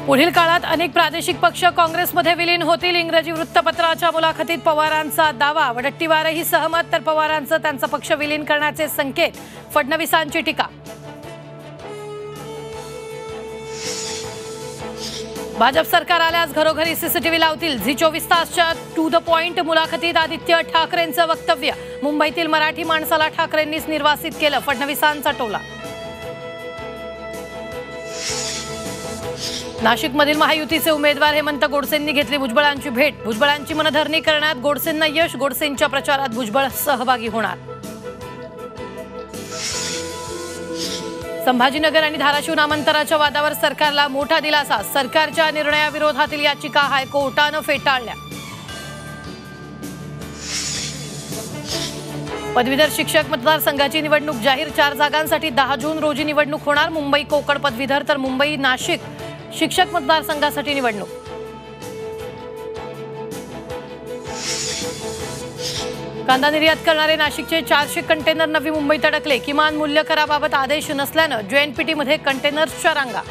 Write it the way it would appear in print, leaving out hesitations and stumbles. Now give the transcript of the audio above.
पुढील काळात अनेक प्रादेशिक पक्ष काँग्रेसमध्ये विलीन होतील. इंग्रजी वृत्तपत्राच्या मुलाखतीत पवारांचा दावा. वडट्टीवारही सहमत, तर पवारांचं त्यांचा पक्ष विलीन करण्याचे संकेत. फडणवीसांची टीका. भाजप सरकार आल्यास घरोघरी सीसीटीव्ही लावतील. झी 24 तासच्या टू द पॉइंट मुलाखतीत आदित्य ठाकरेंचं वक्तव्य. मुंबईतील मराठी माणसाला ठाकरेंनीच निर्वासित केलं. फडणवीसांचा टोला. नाशिकमधील महायुतीचे उमेदवार हेमंत गोडसेंनी घेतली भुजबळांची भेट. भुजबळांची मनधरणी करण्यात गोडसेंना यश. गोडसेंच्या प्रचारात भुजबळ सहभागी होणार. संभाजीनगर आणि धाराशिव नामांतराच्या वादावर सरकारला मोठा दिलासा. सरकारच्या निर्णयाविरोधातील याचिका हायकोर्टानं फेटाळल्या. पदवीधर शिक्षक मतदारसंघाची निवडणूक जाहीर. 4 जागांसाठी 10 जून रोजी निवडणूक होणार. मुंबई कोकण पदवीधर तर मुंबई नाशिक शिक्षक मतदारसंघासाठी निवडणूक. कांदा निर्यात करणारे नाशिकचे 400 कंटेनर नवी मुंबईत अडकले. किमान मूल्य कराबाबत आदेश नसल्यानं JNPT मध्ये कंटेनर्सच्या रांगा.